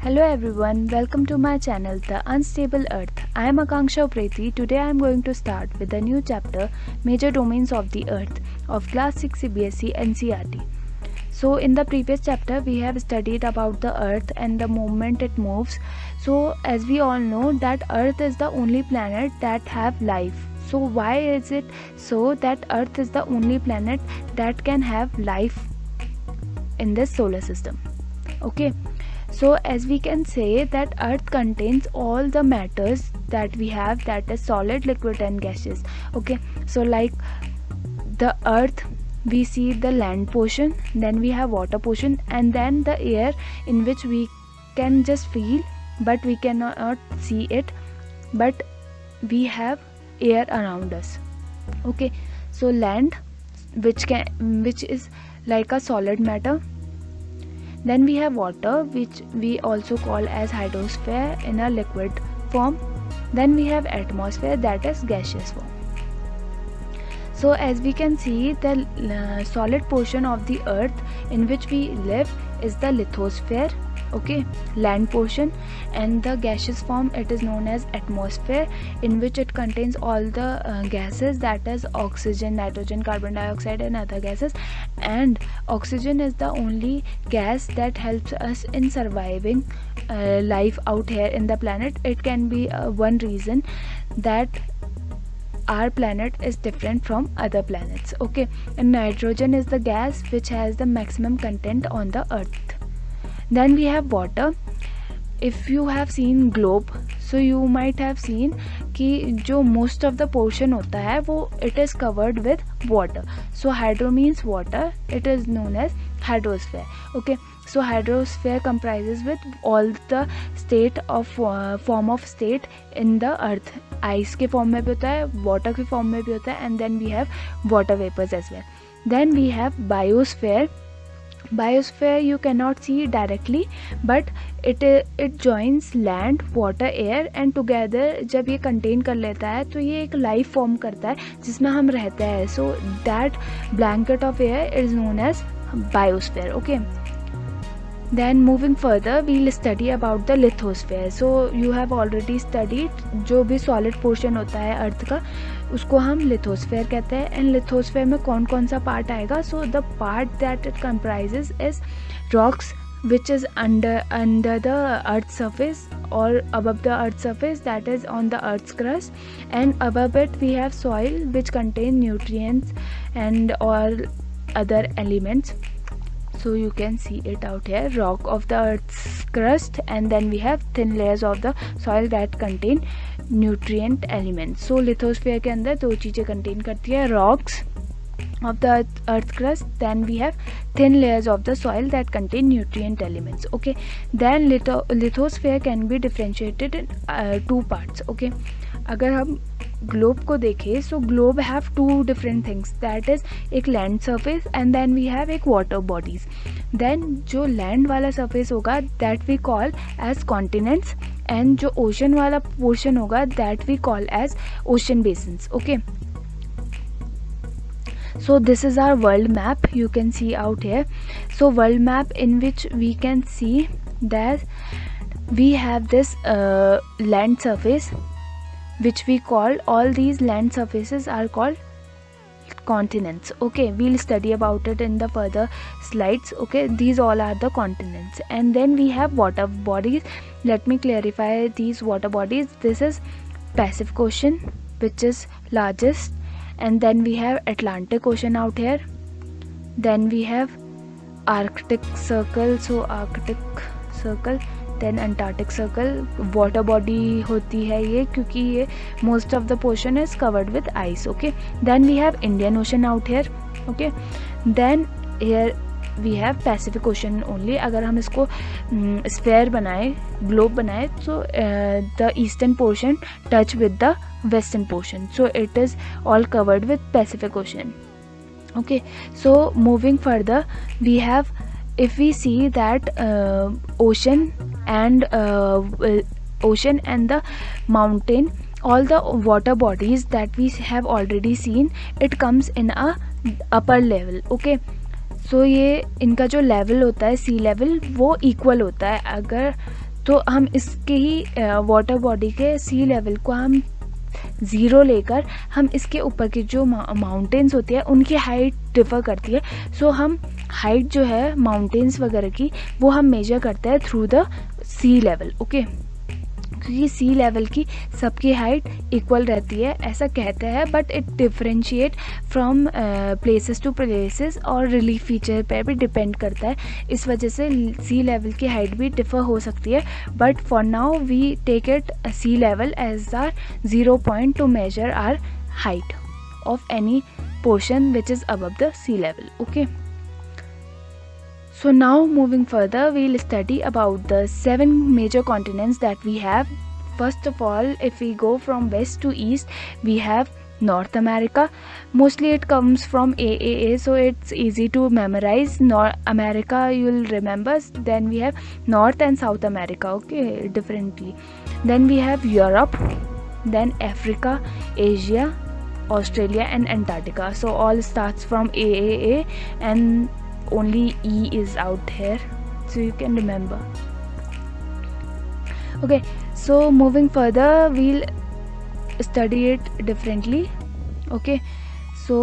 Hello everyone, welcome to my channel The Unstable Earth. I am Akanksha Upreti. Today I am going to start with a new chapter, Major Domains of the Earth, of Class 6 CBSE NCERT. So in the previous chapter we have studied about the Earth and the movement it moves. So as we all know that Earth is the only planet that have life. So why is it so that Earth is the only planet that can have life in this solar system? Okay. So as we can say that Earth contains all the matters that we have, that is solid, liquid and gaseous. Okay, so like the Earth, we see the land portion, then we have water portion, and then the air in which we can just feel but we cannot see it, but we have air around us. Okay, so land which is like a solid matter. Then we have water, which we also call as hydrosphere in a liquid form. Then we have atmosphere, that is gaseous form. So as we can see, the solid portion of the earth in which we live is the lithosphere, okay, land portion, and the gaseous form, it is known as atmosphere, in which it contains all the gases, that is oxygen, nitrogen, carbon dioxide and other gases. And oxygen is the only gas that helps us in surviving life out here in the planet. It can be one reason that our planet is different from other planets. Okay, and nitrogen is the gas which has the maximum content on the earth. Then we have water. If you have seen globe, so you might have seen कि जो most of the portion होता है वो it is covered with water. So hydro means water, it is known as hydrosphere. Okay, so hydrosphere comprises with all the state of form of state in the earth. Ice के form में भी होता है, water के form में भी होता है, and then we have water vapors as well. Then we have biosphere. Biosphere you cannot see directly, but it joins land, water, air and together जब ये contain कर लेता है तो ये एक life form करता है जिसमें हम रहते हैं. So that blanket of air is known as biosphere. Okay. Then moving further, we'll study about the lithosphere. So you have already studied जो भी solid portion होता है अर्थ का उसको हम lithosphere कहते हैं. And lithosphere में कौन कौन सा part आएगा? So the part that it comprises is rocks which is under the earth's surface or above the earth's surface, that is on the earth's crust, and above it we have soil which contain nutrients and all other elements. So you can see it out here, rock of the earth's crust, and then we have thin layers of the soil that contain nutrient elements. So lithosphere के अंदर दो चीजें contain करती है, rocks of the earth crust, then we have thin layers of the soil that contain nutrient elements. Okay, then lithosphere can be differentiated in two parts. Okay, अगर हम globe को देखें, so globe have two different things, that is एक land surface and then we have एक water bodies. Then जो land वाला surface होगा that we call as continents, and जो ओशन वाला पोर्शन होगा that we call as ocean basins. Okay, so this is our world map you can see out here. So world map in which we can see that we have this land surface which we call, all these land surfaces are called continents. Okay, we'll study about it in the further slides. Okay, these all are the continents. And then we have water bodies. Let me clarify these water bodies. This is Pacific Ocean which is largest, and then we have Atlantic Ocean out here, then we have Arctic Circle, so Arctic Circle, then Antarctic Circle. Water body होती है ये क्योंकि ये most of the portion is covered with ice. Okay, then we have Indian Ocean out here. Okay, then here we have Pacific Ocean only. अगर हम इसको sphere बनाए, globe बनाए, so the eastern portion touch with the western portion, so it is all covered with Pacific Ocean. Okay, so moving further, we have, if we see that ocean and the mountain, all the water bodies that we have already seen, it comes in a upper level. Okay, सो ये इनका जो level होता है सी level वो equal होता है. अगर तो हम इसके ही वाटर बॉडी के सी लेवल को हम 0 लेकर हम इसके ऊपर की जो माउंटेन्स होती है उनकी हाइट डिफ़र करती है. सो हम हाइट जो है माउंटेन्स वगैरह की वो हम मेजर करते हैं through the sea level. Okay, क्योंकि सी लेवल की सबकी हाइट इक्वल रहती है ऐसा कहते हैं, but it differentiate from places to places और रिलीफ फीचर पर भी डिपेंड करता है. इस वजह से सी लेवल की हाइट भी डिफ़र हो सकती है, but for now we take it sea level as our 0 point to measure our height of any portion which is above the sea level. Okay, so now moving further, we'll study about the 7 major continents that we have. First of all, if we go from west to east, we have North America. Mostly it comes from AAA, so it's easy to memorize. North America you'll remember. Then we have North and South America, okay, differently. Then we have Europe, then Africa, Asia, Australia and Antarctica. So all starts from AAA and only E is out here, so you can remember. Okay, so moving further, we'll study it differently. Okay, so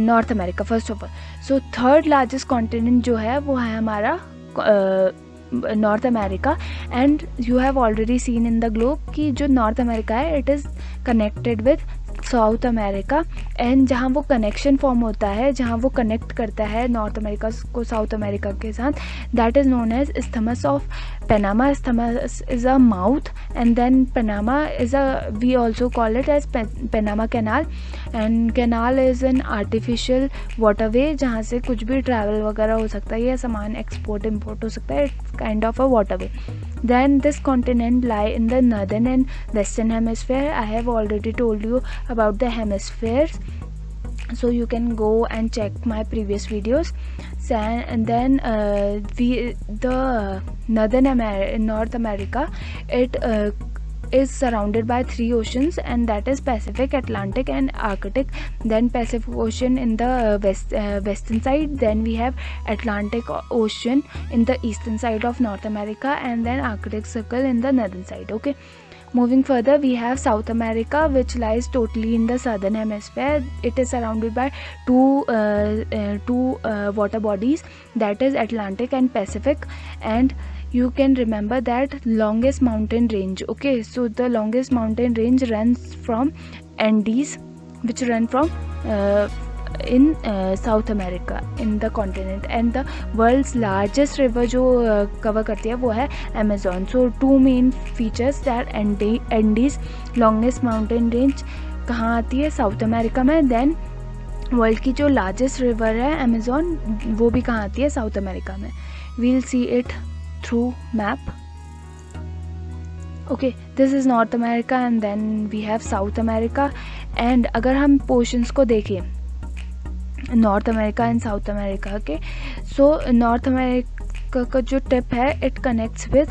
North America first of all. So third largest continent जो है वो है हमारा north America. And you have already seen in the globe कि जो north America है it is connected with South America. And जहाँ वो कनेक्शन फॉर्म होता है, जहाँ वो कनेक्ट करता है नॉर्थ अमेरिका को साउथ अमेरिका के साथ, that is known as isthmus of Panama. Isthmus is a mouth, and then Panama is we also call it as Panama Canal. And canal is an artificial waterway जहाँ से कुछ भी travel वगैरह हो सकता है या सामान एक्सपोर्ट इम्पोर्ट हो सकता है. It's kind of a waterway. Then this continent lie in the northern and western hemisphere. I have already told you about the hemispheres, so you can go and check my previous videos. And then the North America, it is surrounded by 3 oceans, and that is Pacific, Atlantic and Arctic. Then Pacific Ocean in the western side, then we have Atlantic Ocean in the eastern side of North America, and then Arctic Circle in the northern side. Okay, moving further, we have South America, which lies totally in the southern hemisphere. It is surrounded by two water bodies, that is Atlantic and Pacific. And you can remember that longest mountain range. Okay, so the longest mountain range runs from Andes, which run from in South America in the continent. And the world's largest river जो cover करती है वो है Amazon. So 2 main features that Andes longest mountain range कहाँ आती है, South America में. Then world की जो लार्जेस्ट रिवर है अमेजोन वो भी कहाँ आती है, साउथ अमेरिका में. We'll see it through map. Okay, this is North America and then we have South America. And अगर हम पोर्शंस को देखें North America and South America के, सो नॉर्थ अमेरिका का जो टिप है it connects with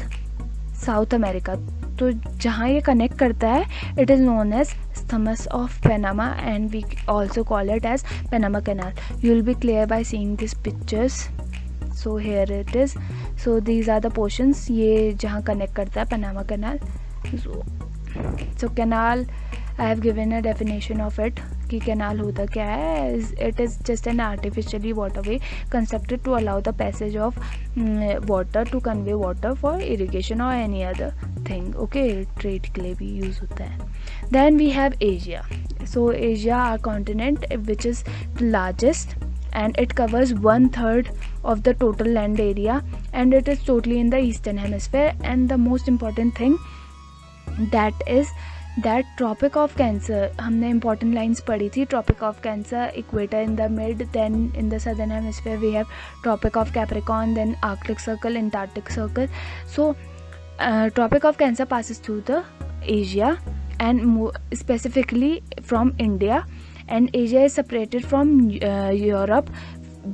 South America. तो जहाँ ये कनेक्ट करता है it is known as isthmus of Panama, and we also call it as Panama Canal. You will be clear by seeing these pictures. So here it is. So these are the portions ये जहाँ connect करता है Panama Canal. So canal, I have given a definition of it कि canal होता क्या है. It is just an artificially waterway constructed to allow the passage of water to convey water for irrigation or any other thing. Okay, trade के लिए भी use होता है. Then we have Asia. So Asia, our continent, which is the largest, and it covers 1/3 of the total land area, and it is totally in the eastern hemisphere. And the most important thing that is that Tropic of Cancer, हमने important lines पढ़ी थी. Tropic of Cancer, equator in the mid, then in the southern hemisphere we have Tropic of Capricorn, then Arctic Circle, Antarctic Circle. So Tropic of Cancer passes through the Asia and specifically from India, and Asia is separated from Europe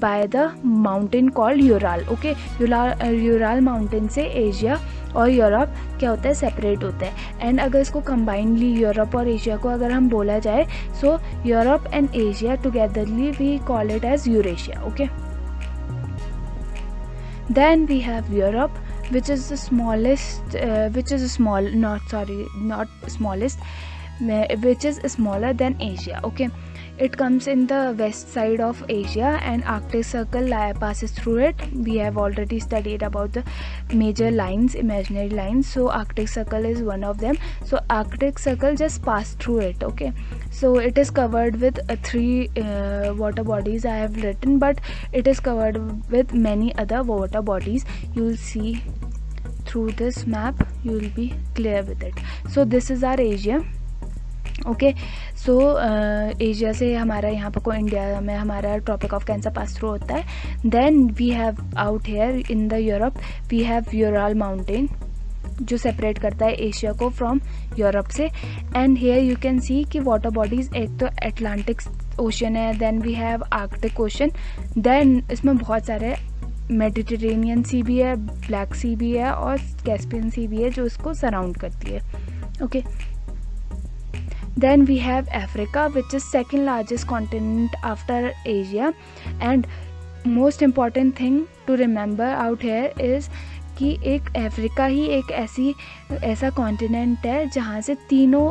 by the mountain called Ural. Okay, Ural mountain से Asia और Europe क्या होता है, separate होता है. And अगर इसको combinedly Europe और एशिया को अगर हम बोला जाए, so Europe and Asia togetherly we call it as Eurasia. Okay, then we have Europe which is the smallest, which is small, not smallest, which is smaller than Asia. Okay, it comes in the west side of Asia, and Arctic Circle passes through it. We have already studied about the major lines, imaginary lines, so Arctic Circle is one of them. So Arctic Circle just passed through it. Okay, so it is covered with 3 water bodies I have written, but it is covered with many other water bodies. You will see through this map, you will be clear with it. So this is our Asia. Okay, so Asia से हमारा यहाँ पर को India में हमारा Tropic of Cancer pass through होता है. Then we have out here in the Europe we have Ural mountain, जो सेपरेट करता है एशिया को फ्रॉम यूरोप से. And here you can see कि वाटर बॉडीज़, एक तो एटलांटिक ओशन है, then we have Arctic Ocean, then इसमें बहुत सारे मेडिटेरेनियन सी भी है, ब्लैक सी भी है और कैस्पियन सी भी है जो इसको सराउंड करती है. Okay, then we have Africa, which is second largest continent after Asia. And most important thing to remember out here is कि एक अफ्रीका ही एक ऐसा कॉन्टिनेंट है जहाँ से तीनों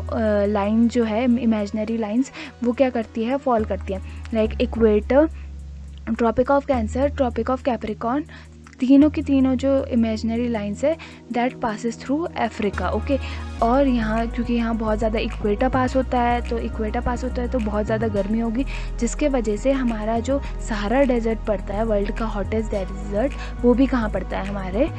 लाइन जो है, इमेजिनरी लाइंस, वो क्या करती है, फॉल करती है. Like equator, Tropic of Cancer, Tropic of Capricorn, तीनों की तीनों जो इमेजिनरी लाइंस है that passes through Africa. Okay, और यहाँ क्योंकि यहाँ बहुत ज़्यादा इक्वेटर पास होता है, तो इक्वेटर पास होता है तो बहुत ज़्यादा गर्मी होगी, जिसके वजह से हमारा जो सहारा डेजर्ट पड़ता है, वर्ल्ड का हॉटेस्ट डेजर्ट, वो भी कहाँ पड़ता है, हमारे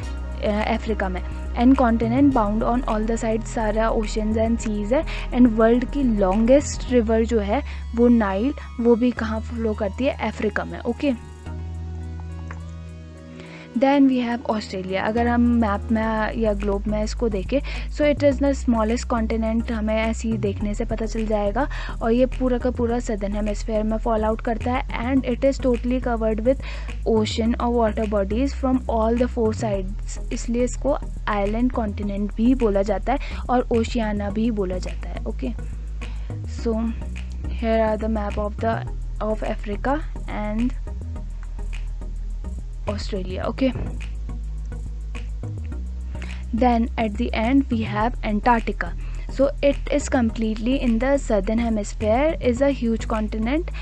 अफ्रीका में. And continent bound on all the side सारा ओशंस एंड सीज है. एंड वर्ल्ड की लॉन्गेस्ट रिवर जो है वो नाइल, वो भी कहाँ फ्लो करती है, अफ्रीका में. Okay, then we have Australia. अगर हम मैप में या ग्लोब में इसको देखें, so it is the smallest continent, हमें ऐसे ही देखने से पता चल जाएगा. और ये पूरा का पूरा सदर्न हेमिस्फीयर में फॉल आउट करता है. And it is totally covered with ocean और water bodies from all the 4 sides, इसलिए इसको आइलैंड कॉन्टिनेंट भी बोला जाता है और ओशियाना भी बोला जाता है. Okay, so here are the map of Africa and Australia. Okay, then at the end we have Antarctica. So it is completely in the southern hemisphere, is a huge continent.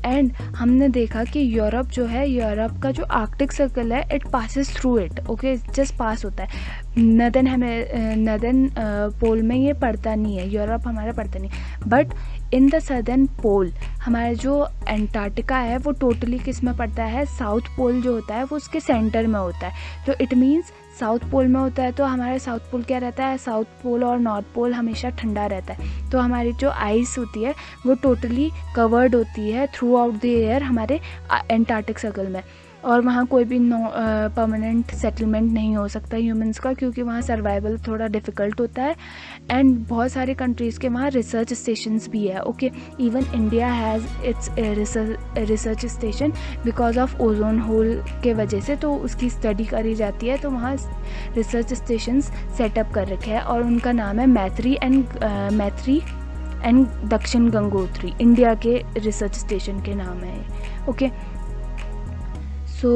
And हमने देखा कि Europe जो है, Europe का जो Arctic circle है, it passes through it. Okay, just pass होता है. नदर्न पोल में ये पड़ता नहीं है, यूरोप हमारा पड़ता नहीं. बट इन द सदर्न पोल हमारा जो एंटार्क्टिका है वो टोटली किस में पड़ता है, साउथ पोल जो होता है वो उसके सेंटर में होता है. तो इट मीन्स साउथ पोल में होता है, तो हमारा साउथ पोल क्या रहता है, साउथ पोल और नॉर्थ पोल हमेशा ठंडा रहता है. तो हमारी जो आइस होती है वो टोटली कवर्ड होती है थ्रू आउट द ईयर हमारे एंटार्क्टिक सर्कल में. और वहाँ कोई भी परमानेंट सेटलमेंट नहीं हो सकता ह्यूमंस का, क्योंकि वहाँ सर्वाइवल थोड़ा डिफ़िकल्ट होता है. एंड बहुत सारे कंट्रीज़ के वहाँ रिसर्च स्टेशंस भी है. Okay, even India has its research station because of ozone hole के वजह से, तो उसकी स्टडी करी जाती है. तो वहाँ रिसर्च स्टेशंस सेटअप कर रखे हैं और उनका नाम है मैत्री एंड दक्षिण गंगोत्री. इंडिया के रिसर्च स्टेशन के नाम है. Okay, so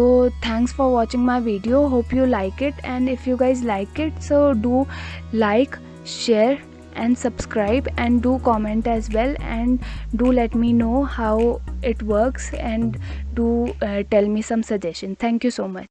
thanks for watching my video, hope you like it, and if you guys like it, so do like, share and subscribe, and do comment as well, and do let me know how it works, and do tell me some suggestion. Thank you so much.